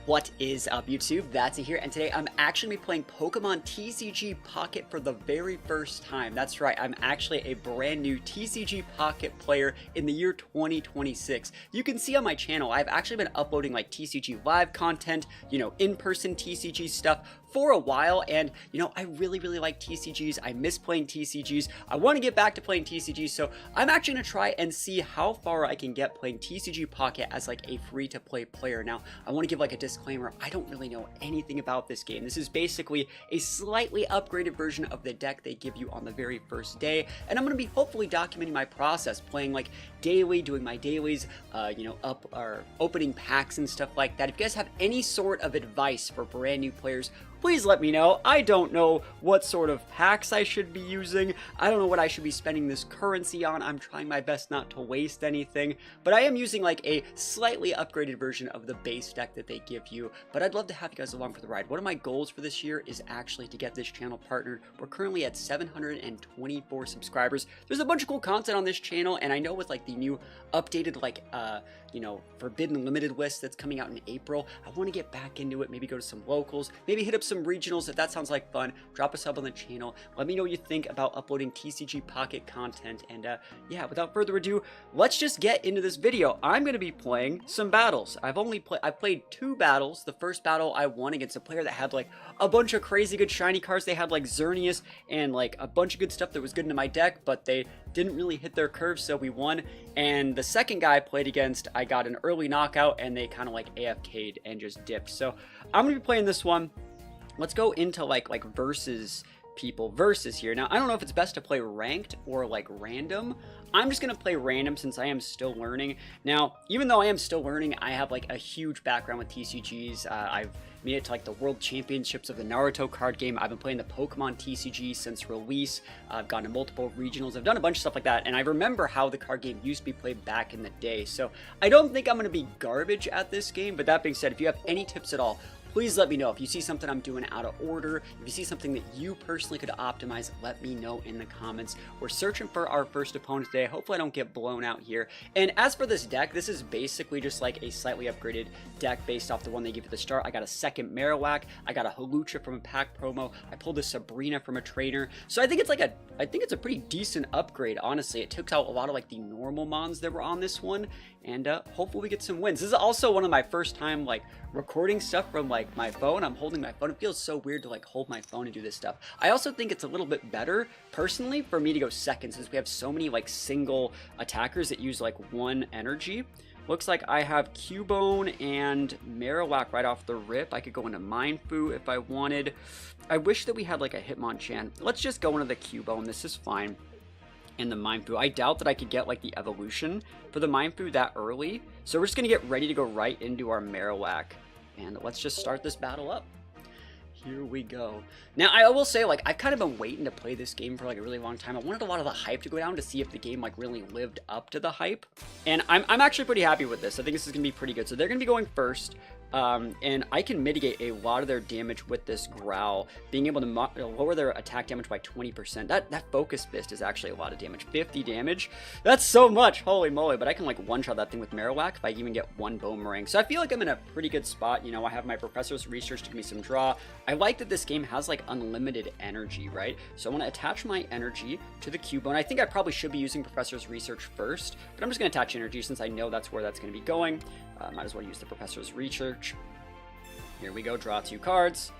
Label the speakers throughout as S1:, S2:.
S1: What is up, YouTube? That's here, and today I'm actually playing Pokemon TCG Pocket for the very first time. That's right, I'm actually a brand new TCG Pocket player in the year 2026. You can see on my channel, I've actually been uploading like TCG live content, in-person TCG stuff for a while, and I really like TCGs. I miss playing TCGs. I want to get back to playing TCGs, so I'm actually going to try and see how far I can get playing TCG Pocket as like a free-to-play player. Now, I want to give like a disclaimer, I don't really know anything about this game. This is basically a slightly upgraded version of the deck they give you on the very first day, and I'm going to be hopefully documenting my process, playing like daily, doing my dailies, opening packs and stuff like that. If you guys have any sort of advice for brand new players, please let me know. I don't know what sort of packs I should be using. I don't know what I should be spending this currency on. I'm trying my best not to waste anything, but I am using like a slightly upgraded version of the base deck that they give you, but I'd love to have you guys along for the ride. One of my goals for this year is actually to get this channel partnered. We're currently at 724 subscribers. There's a bunch of cool content on this channel, and I know with like the new updated Forbidden Limited list that's coming out in April, I want to get back into it, maybe go to some locals, maybe hit up some regionals. If that sounds like fun, drop a sub on the channel. Let me know what you think about uploading TCG Pocket content, and yeah, without further ado, let's just get into this video. I'm going to be playing some battles. I've played 2 battles. The first battle I won against a player that had like a bunch of crazy good shiny cards. They had like Xerneas and like a bunch of good stuff that was good into my deck, but they didn't really hit their curve, so we won. And the second guy I played against, I got an early knockout, and they kind of like AFK'd and just dipped. So I'm going to be playing this one. Let's go into like versus here. Now, I don't know if it's best to play ranked or like random. I'm just going to play random since I am still learning. Now, even though I am still learning, I have like a huge background with TCGs. I've made it to like the World Championships of the Naruto card game. I've been playing the Pokemon TCG since release. I've gone to multiple regionals. I've done a bunch of stuff like that, and I remember how the card game used to be played back in the day. So I don't think I'm going to be garbage at this game, but that being said, if you have any tips at all, please let me know. If you see something I'm doing out of order, if you see something that you personally could optimize, let me know in the comments. We're searching for our first opponent today. Hopefully I don't get blown out here. And as for this deck, this is basically just like a slightly upgraded deck based off the one they give at the start. I got a second Marowak, I got a Hawlucha from a pack promo, I pulled a Sabrina from a trainer. So I think it's a pretty decent upgrade, honestly. It took out a lot of like the normal mons that were on this one, and hopefully we get some wins. This is also one of my first time like recording stuff from like my phone. I'm holding my phone. It feels so weird to like hold my phone and do this stuff. I also think it's a little bit better personally for me to go second, since we have so many like single attackers that use like 1 energy. Looks like I have Cubone and Marowak right off the rip. I could go into Mindfu if I wanted. I wish that we had like a Hitmonchan. Let's just go into the Cubone. This is fine. And the Mindfu. I doubt that I could get like the evolution for the Mindfu that early. So we're just going to get ready to go right into our Marowak. And let's just start this battle up. Here we go. Now, I will say, like, I've kind of been waiting to play this game for, like, a really long time. I wanted a lot of the hype to go down to see if the game, like, really lived up to the hype. And I'm actually pretty happy with this. I think this is going to be pretty good. So they're going to be going first. And I can mitigate a lot of their damage with this Growl, being able to lower their attack damage by 20%. That Focus Fist is actually a lot of damage. 50 damage. That's so much. Holy moly. But I can, like, one-shot that thing with Marowak if I even get 1 Boomerang. So I feel like I'm in a pretty good spot. I have my Professor's Research to give me some draw. I like that this game has like unlimited energy, right? So I want to attach my energy to the Cubone. I think I probably should be using Professor's Research first, but I'm just going to attach energy since I know that's where that's going to be going. Might as well use the Professor's Research. Here we go, draw 2 cards.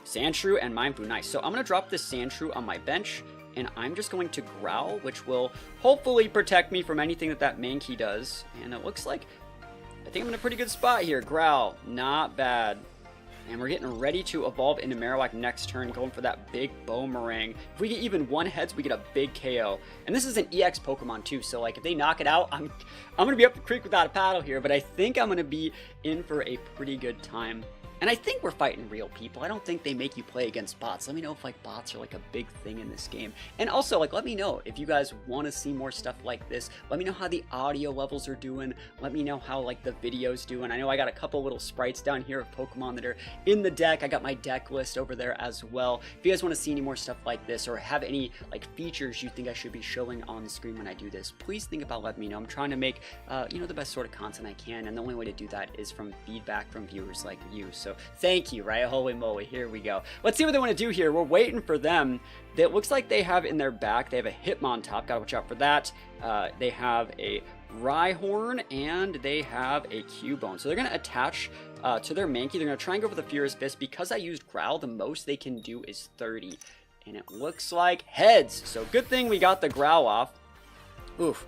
S1: Sandshrew and Mindfu, nice. So I'm going to drop this Sandshrew on my bench, and I'm just going to Growl, which will hopefully protect me from anything that Mankey does. And it looks like, I think I'm in a pretty good spot here. Growl, not bad. And we're getting ready to evolve into Marowak next turn, going for that big Boomerang. If we get even 1 heads, we get a big KO. And this is an EX Pokemon too, so like if they knock it out, I'm going to be up the creek without a paddle here, but I think I'm going to be in for a pretty good time. And I think we're fighting real people. I don't think they make you play against bots. Let me know if like bots are like a big thing in this game. And also like let me know if you guys want to see more stuff like this. Let me know how the audio levels are doing. Let me know how like the video's doing. I know I got a couple little sprites down here of Pokemon that are in the deck. I got my deck list over there as well. If you guys want to see any more stuff like this or have any like features you think I should be showing on the screen when I do this, please think about letting me know. I'm trying to make you know, the best sort of content I can, and the only way to do that is from feedback from viewers like you. So thank you, right? Holy moly, here we go. Let's see what they want to do here. We're waiting for them. It looks like they have in their back, they have a Hitmontop. Gotta watch out for that. They have a Rhyhorn, and they have a Cubone. So they're going to attach to their Mankey. They're going to try and go for the Furious Fist. Because I used Growl, the most they can do is 30. And it looks like heads. So good thing we got the Growl off. Oof.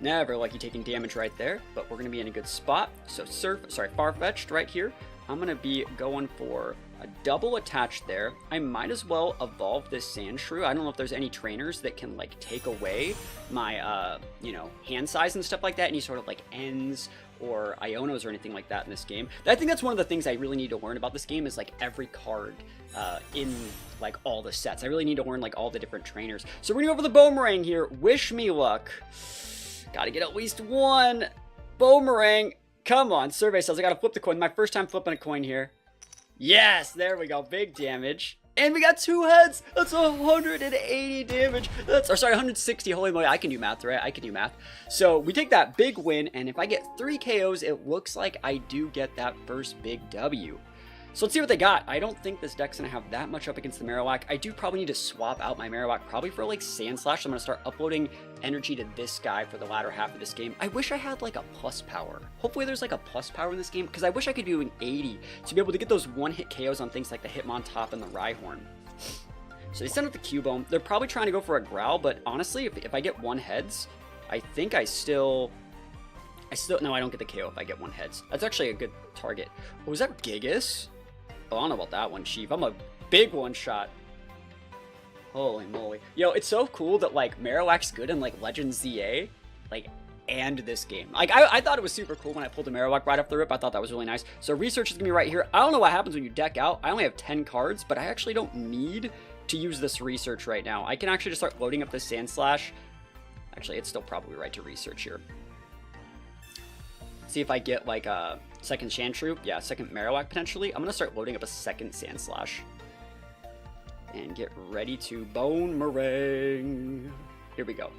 S1: Never like you taking damage right there, but we're going to be in a good spot. So Farfetch'd right here. I'm going to be going for a double attach there. I might as well evolve this Sandshrew. I don't know if there's any trainers that can like take away my, you know, hand size and stuff like that. Any sort of like ends or Ionos or anything like that in this game. I think that's one of the things I really need to learn about this game is like every card in like all the sets. I really need to learn like all the different trainers. So we're going to go for the Boomerang here. Wish me luck. Gotta get at least one. Boomerang. Come on. Survey says I gotta flip the coin. My first time flipping a coin here. Yes, there we go. Big damage. And we got 2 heads. That's 180 damage. That's, or sorry, 160. Holy moly, I can do math, right? I can do math. So we take that big win, and if I get 3 KOs, it looks like I do get that first big W. So let's see what they got. I don't think this deck's going to have that much up against the Marowak. I do probably need to swap out my Marowak probably for like Sandslash. I'm going to start uploading energy to this guy for the latter half of this game. I wish I had like a plus power. Hopefully there's like a plus power in this game because I wish I could be doing 80 to be able to get those one-hit KOs on things like the Hitmontop and the Rhyhorn. So they send out the Cubone. They're probably trying to go for a Growl, but honestly, if I get 1 heads, I think I still... No, I don't get the KO if I get 1 heads. That's actually a good target. Oh, was that Gigas? Oh, I don't know about that one, Chief. I'm a big one-shot. Holy moly. Yo, it's so cool that, like, Marowak's good in, like, Legends ZA, like, and this game. Like, I thought it was super cool when I pulled a Marowak right off the rip. I thought that was really nice. So research is going to be right here. I don't know what happens when you deck out. I only have 10 cards, but I actually don't need to use this research right now. I can actually just start loading up this Sandslash. Actually, it's still probably right to research here. See if I get, like, a... second Sandshrew, yeah, second Marowak potentially. I'm gonna start loading up a second Sandslash. And get ready to Boomerang. Here we go.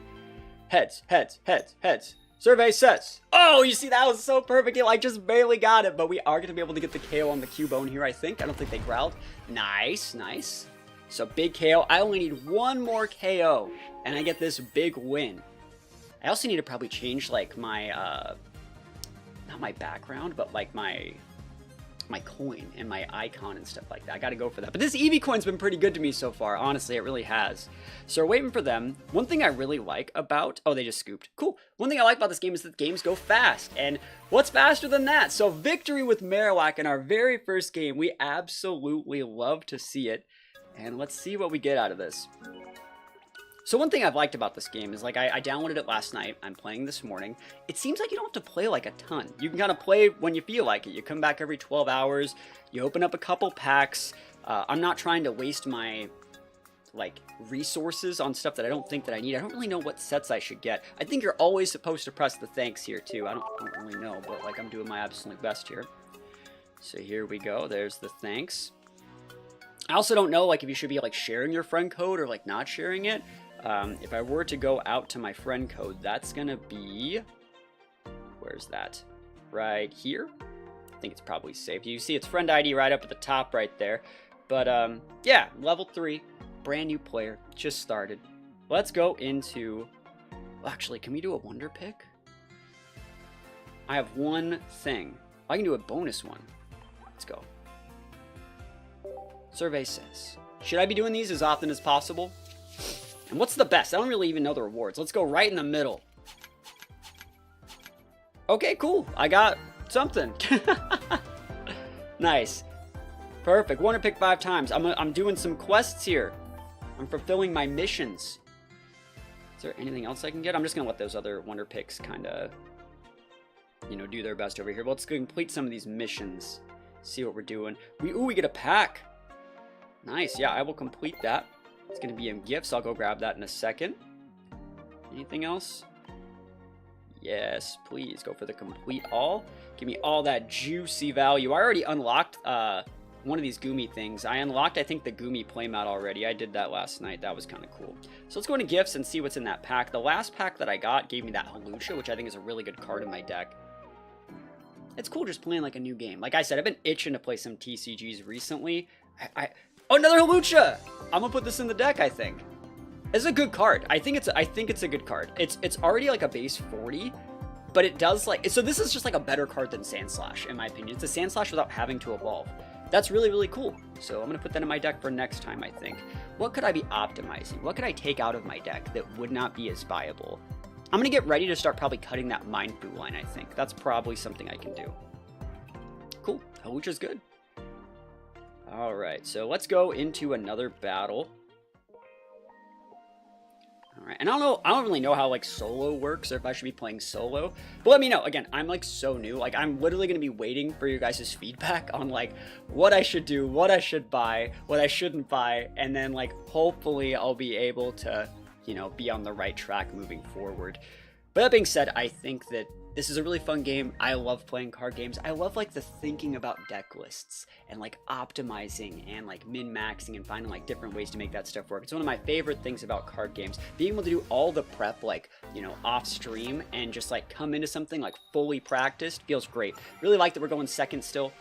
S1: Heads, heads, heads, heads. Survey says. Oh, you see, that was so perfect. I just barely got it, but we are gonna be able to get the KO on the Cubone here, I think. I don't think they growled. Nice, nice. So big KO. I only need 1 more KO, and I get this big win. I also need to probably change, like, my, not my background, but like my coin and my icon and stuff like that. I gotta go for that. But this Eevee coin's been pretty good to me so far. Honestly, it really has. So we're waiting for them. One thing I really like about... Oh, they just scooped. Cool. One thing I like about this game is that games go fast. And what's faster than that? So victory with Marowak in our very first game. We absolutely love to see it. And let's see what we get out of this. So one thing I've liked about this game is, like, I downloaded it last night. I'm playing this morning. It seems like you don't have to play, like, a ton. You can kind of play when you feel like it. You come back every 12 hours. You open up a couple packs. I'm not trying to waste my, like, resources on stuff that I don't think that I need. I don't really know what sets I should get. I think you're always supposed to press the thanks here, too. I don't really know, but, like, I'm doing my absolute best here. So here we go. There's the thanks. I also don't know, like, if you should be, like, sharing your friend code or, like, not sharing it. If I were to go out to my friend code, that's gonna be, where's that? Right here? I think it's probably safe. You see its friend ID right up at the top right there. But, yeah, level 3, brand new player, just started. Let's go into, well, actually, can we do a wonder pick? I have one thing. I can do a bonus one. Let's go. Survey says, should I be doing these as often as possible? And what's the best? I don't really even know the rewards. Let's go right in the middle. Okay, cool. I got something. Nice. Perfect. Wonder pick 5 times. I'm doing some quests here. I'm fulfilling my missions. Is there anything else I can get? I'm just going to let those other wonder picks kind of, you know, do their best over here. But let's complete some of these missions. See what we're doing. We get a pack. Nice. Yeah, I will complete that. It's going to be in gifts. I'll go grab that in a second. Anything else? Yes, please go for the complete all. Give me all that juicy value. I already unlocked one of these Goomy things. I unlocked, I think, the Goomy playmat already. I did that last night. That was kind of cool. So let's go into gifts and see what's in that pack. The last pack that I got gave me that Halucha, which I think is a really good card in my deck. It's cool just playing like a new game. Like I said, I've been itching to play some TCGs recently. Oh, another Halucha! I'm gonna put this in the deck, I think. It's a good card. I think it's a good card. It's already like a base 40, but it does like, so this is just like a better card than Sandslash, in my opinion. It's a Sandslash without having to evolve. That's really, really cool. So I'm gonna put that in my deck for next time, I think. What could I be optimizing? What could I take out of my deck that would not be as viable? I'm gonna get ready to start probably cutting that Mind Fu line, I think. That's probably something I can do. Cool, Halucha's good. All right, so let's go into another battle. All right, and I don't really know how like solo works or if I should be playing solo, but let me know. Again, I'm like so new. Like I'm literally gonna be waiting for you guys' feedback on like what I should do, what I should buy, what I shouldn't buy, and then like hopefully I'll be able to, you know, be on the right track moving forward. But that being said, I think that this is a really fun game. I love playing card games. I love like the thinking about deck lists and like optimizing and like min-maxing and finding like different ways to make that stuff work. It's one of my favorite things about card games. Being able to do all the prep like, you know, off stream and just like come into something like fully practiced feels great. Really like that we're going second still.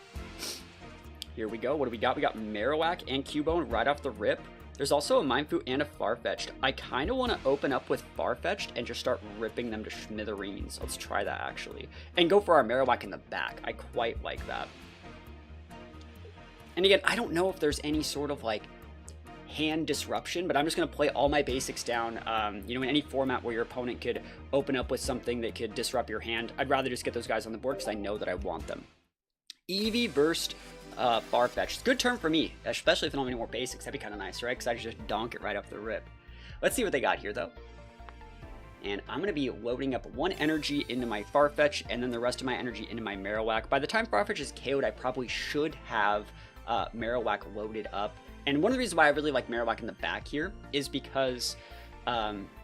S1: Here we go. What do we got? We got Marowak and Cubone right off the rip. There's also a Mindfu and a Farfetch'd. I kind of want to open up with Farfetch'd and just start ripping them to smithereens. Let's try that, actually. And go for our Marowak in the back. I quite like that. And again, I don't know if there's any sort of, like, hand disruption, but I'm just going to play all my basics down. You know, in any format where your opponent could open up with something that could disrupt your hand, I'd rather just get those guys on the board because I know that I want them. Eevee Burst... Farfetch'd. Good turn for me, especially if I don't have any more basics. That'd be kind of nice, right? Because I just donk it right off the rip. Let's see what they got here, though. And I'm going to be loading up one energy into my Farfetch, and then the rest of my energy into my Marowak. By the time Farfetch is KO'd, I probably should have Marowak loaded up. And one of the reasons why I really like Marowak in the back here is because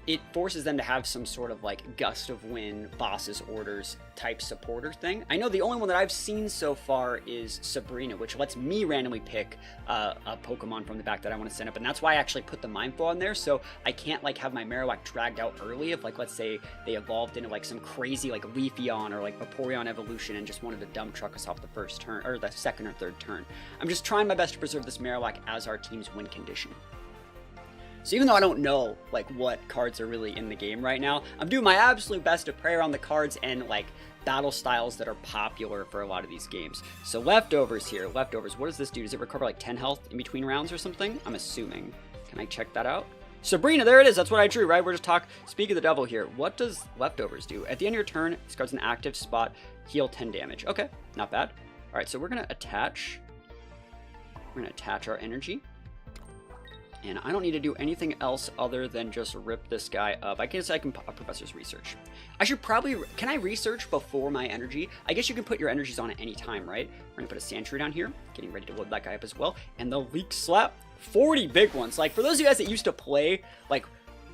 S1: it forces them to have some sort of like gust of wind, boss's orders type supporter thing. I know the only one that I've seen so far is Sabrina, which lets me randomly pick a Pokemon from the back that I want to send up, and that's why I actually put the Mindful on there, so I can't like have my Marowak dragged out early if like let's say they evolved into like some crazy like Leafeon or like Vaporeon evolution and just wanted to dump truck us off the first turn or the second or third turn. I'm just trying my best to preserve this Marowak as our team's win condition. So even though I don't know like what cards are really in the game right now, I'm doing my absolute best to prey around the cards and like battle styles that are popular for a lot of these games. So leftovers here, leftovers. What does this do? Does it recover like 10 health in between rounds or something? I'm assuming. Can I check that out? Sabrina, there it is. That's what I drew, right? We're just speak of the devil here. What does leftovers do? At the end of your turn, this card's an active spot, heal 10 damage. Okay, not bad. All right, so we're gonna attach. We're gonna attach our energy. And I don't need to do anything else other than just rip this guy up. I guess I can put a Professor's Research. I should probably... Can I research before my energy? I guess you can put your energies on at any time, right? We're going to put a Sandshrew down here. Getting ready to load that guy up as well. And the Leak Slap. 40 big ones. Like, for those of you guys that used to play, like,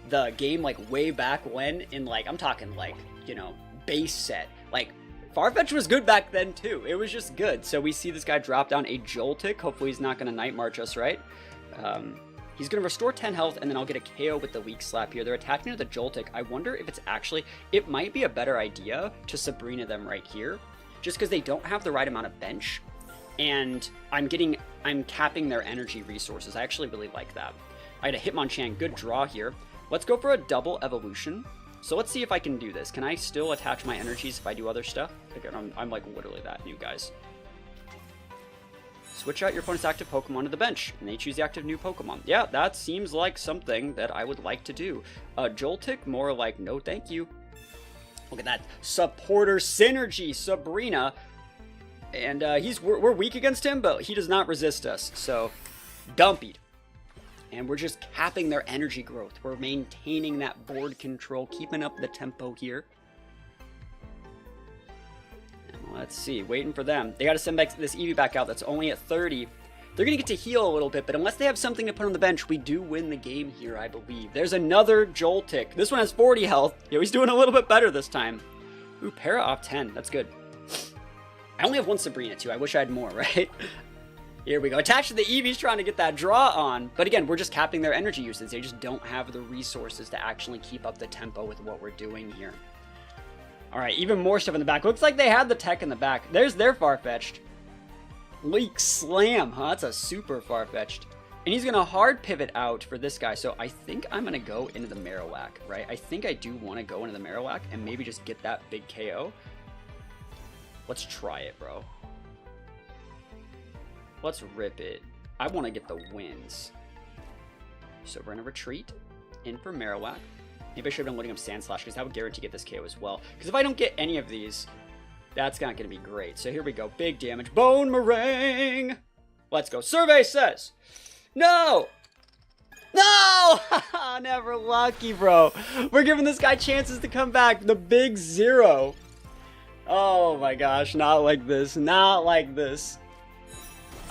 S1: the game, like, way back when, in, like, I'm talking, like, you know, base set. Like, Farfetch was good back then, too. It was just good. So we see this guy drop down a Joltik. Hopefully he's not going to Night March us, right? He's going to restore 10 health, and then I'll get a KO with the Leak Slap here. They're attacking to the Joltik. I wonder if it's actually... It might be a better idea to Sabrina them right here, just because they don't have the right amount of bench, and I'm capping their energy resources. I actually really like that. I had a Hitmonchan. Good draw here. Let's go for a double evolution. So let's see if I can do this. Can I still attach my energies if I do other stuff? Again, I'm like literally that new, guys. Switch out your opponent's active Pokemon to the bench, and they choose the active new Pokemon. Yeah, that seems like something that I would like to do. Joltik, more like, no thank you. Look at that. Supporter synergy, Sabrina. And we're weak against him, but he does not resist us. So, dumpied. And we're just capping their energy growth. We're maintaining that board control, keeping up the tempo here. Let's see, waiting for them. They got to send back this Eevee back out. That's only at 30. They're going to get to heal a little bit, but unless they have something to put on the bench, we do win the game here, I believe. There's another Joltik. This one has 40 health. Yo, he's doing a little bit better this time. Ooh, Para off 10. That's good. I only have one Sabrina, too. I wish I had more, right? Here we go. Attached to the Eevee's trying to get that draw on. But again, we're just capping their energy usage. They just don't have the resources to actually keep up the tempo with what we're doing here. All right, even more stuff in the back. Looks like they had the tech in the back. There's their Farfetch'd. Leak Slam, huh? That's a super Farfetch'd. And he's going to hard pivot out for this guy. So I think I'm going to go into the Marowak, right? I think I do want to go into the Marowak and maybe just get that big KO. Let's try it, bro. Let's rip it. I want to get the wins. So we're going to retreat in for Marowak. Maybe I should have been loading up Sand Slash because that would guarantee get this KO as well. Because if I don't get any of these, that's not going to be great. So here we go. Big damage. Bone Meringue. Let's go. Survey says, no. No! Never lucky, bro. We're giving this guy chances to come back. The big 0. Oh my gosh. Not like this. Not like this.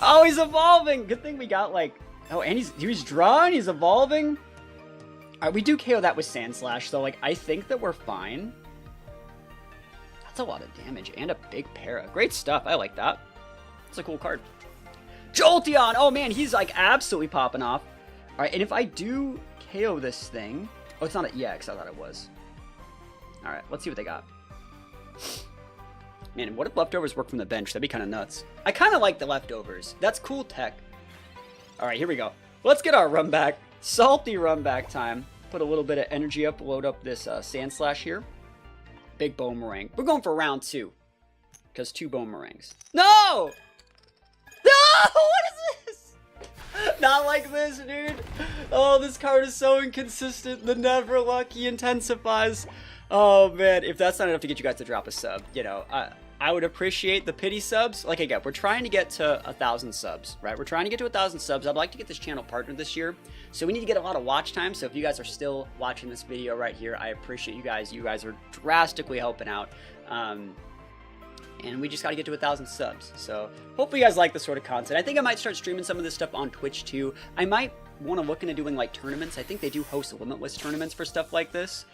S1: Oh, he's evolving. Good thing we got like... Oh, and he's drawing. He's evolving. All right, we do KO that with Sand Slash, so like I think that we're fine. That's a lot of damage and a big para. Great stuff. I like that. It's a cool card. Jolteon! Oh man, he's like absolutely popping off. All right, and if I do KO this thing... Oh, it's not an EX. I thought it was. All right, let's see what they got. Man, what if leftovers work from the bench? That'd be kind of nuts. I kind of like the leftovers. That's cool tech. All right, here we go. Let's get our run back. Salty run back time. Put a little bit of energy up. Load up this Sand Slash here. Big Boomerang. We're going for round 2. Because 2 Boomerangs. No! No! What is this? Not like this, dude. Oh, this card is so inconsistent. The Never Lucky intensifies. Oh, man. If that's not enough to get you guys to drop a sub, you know, I would appreciate the pity subs. Like again, we're trying to get to 1,000 subs, right? We're trying to get to 1,000 subs. I'd like to get this channel partnered this year. So we need to get a lot of watch time. So if you guys are still watching this video right here, I appreciate you guys. You guys are drastically helping out. And we just got to get to 1,000 subs. So hopefully you guys like this sort of content. I think I might start streaming some of this stuff on Twitch too. I might want to look into doing like tournaments. I think they do host limitless tournaments for stuff like this.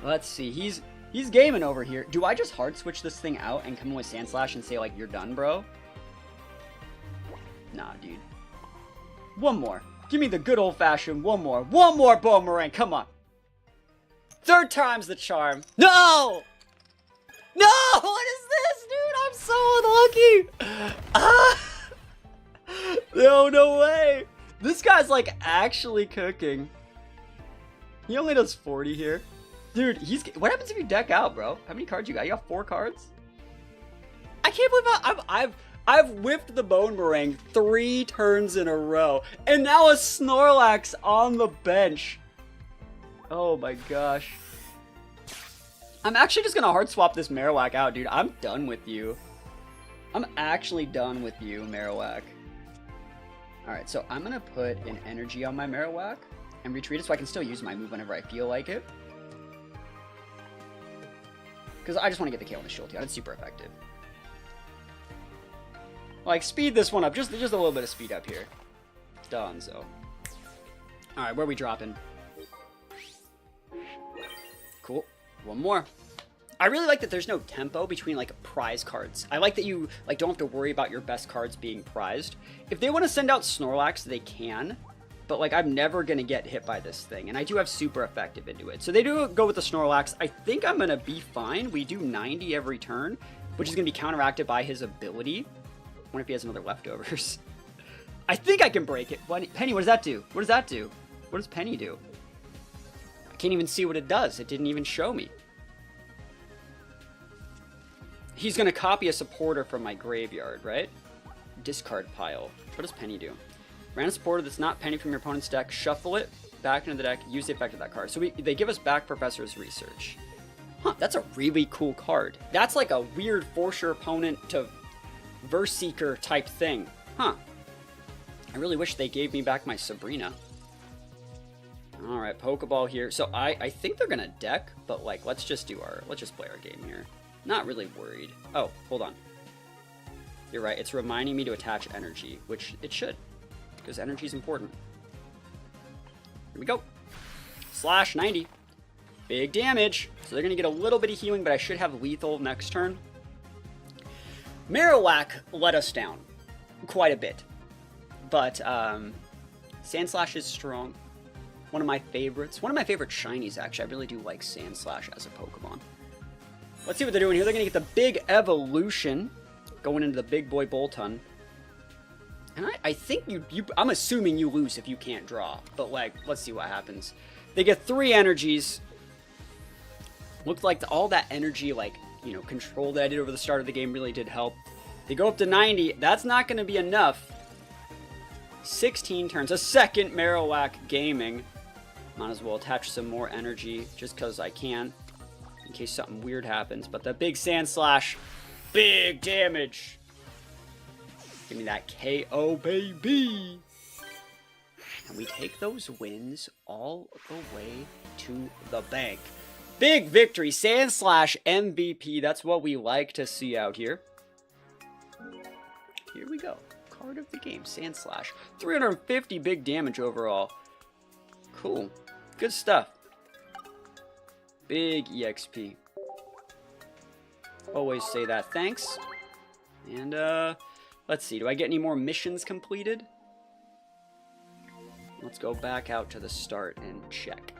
S1: Let's see. He's gaming over here. Do I just hard switch this thing out and come in with Sand Slash and say, like, you're done, bro? Nah, dude. One more. Give me the good old-fashioned one more. One more Boomerang. Come on. 3rd time's the charm. No! No! What is this, dude? I'm so unlucky. No way. This guy's, like, actually cooking. He only does 40 here. Dude, what happens if you deck out, bro? How many cards you got? You got 4 cards? I can't believe I've whipped the Boomerang 3 turns in a row. And now a Snorlax on the bench. Oh my gosh. I'm actually just gonna hard swap this Marowak out, dude. I'm done with you. I'm actually done with you, Marowak. Alright, so I'm gonna put an energy on my Marowak and retreat it so I can still use my move whenever I feel like it. Because I just want to get the KO on the Jolteon. It's super effective. Like, speed this one up. Just a little bit of speed up here. Donzo. Alright, where are we dropping? Cool. One more. I really like that there's no tempo between, like, prize cards. I like that you, like, don't have to worry about your best cards being prized. If they want to send out Snorlax, they can. But, like, I'm never going to get hit by this thing. And I do have super effective into it. So they do go with the Snorlax. I think I'm going to be fine. We do 90 every turn, which is going to be counteracted by his ability. I wonder if he has another leftovers. I think I can break it. Penny, what does that do? What does that do? What does Penny do? I can't even see what it does. It didn't even show me. He's going to copy a supporter from my graveyard, right? Discard pile. What does Penny do? Random supporter that's not Penny from your opponent's deck, shuffle it back into the deck, use the effect of that card. So they give us back Professor's Research. Huh, that's a really cool card. That's like a weird force your opponent to Verse Seeker type thing. Huh. I really wish they gave me back my Sabrina. Alright, Pokeball here. So I think they're gonna deck, but like let's just play our game here. Not really worried. Oh, hold on. You're right. It's reminding me to attach energy, which it should, because energy is important. Here we go. Slash 90. Big damage. So they're going to get a little bit of healing, but I should have lethal next turn. Marowak let us down quite a bit. But Sandslash is strong. One of my favorites. One of my favorite shinies, actually. I really do like Sandslash as a Pokemon. Let's see what they're doing here. They're going to get the big evolution going into the big boy Boltund. And I think I'm assuming you lose if you can't draw. But, like, let's see what happens. They get 3 energies. Looked like all that energy, like, you know, control that I did over the start of the game really did help. They go up to 90. That's not going to be enough. 16 turns. A second Marowak Gaming. Might as well attach some more energy just because I can. In case something weird happens. But the big Sandslash. Big damage. Give me that KO, baby. And we take those wins all the way to the bank. Big victory. Sandslash MVP. That's what we like to see out here. Here we go. Card of the game. Sandslash. 350 big damage overall. Cool. Good stuff. Big EXP. Always say that. Thanks. And, let's see. Do I get any more missions completed? Let's go back out to the start and check.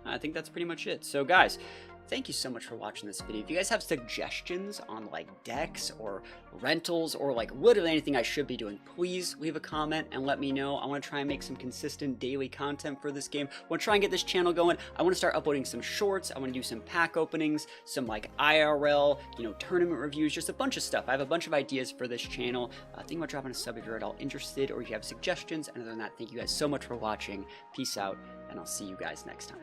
S1: I think that's pretty much it. So, guys, thank you so much for watching this video. If you guys have suggestions on, like, decks or rentals or, like, literally anything I should be doing, please leave a comment and let me know. I want to try and make some consistent daily content for this game. I want to try and get this channel going. I want to start uploading some shorts. I want to do some pack openings, some, like, IRL, you know, tournament reviews, just a bunch of stuff. I have a bunch of ideas for this channel. Think about dropping a sub if you're at all interested or if you have suggestions. And other than that, thank you guys so much for watching. Peace out, and I'll see you guys next time.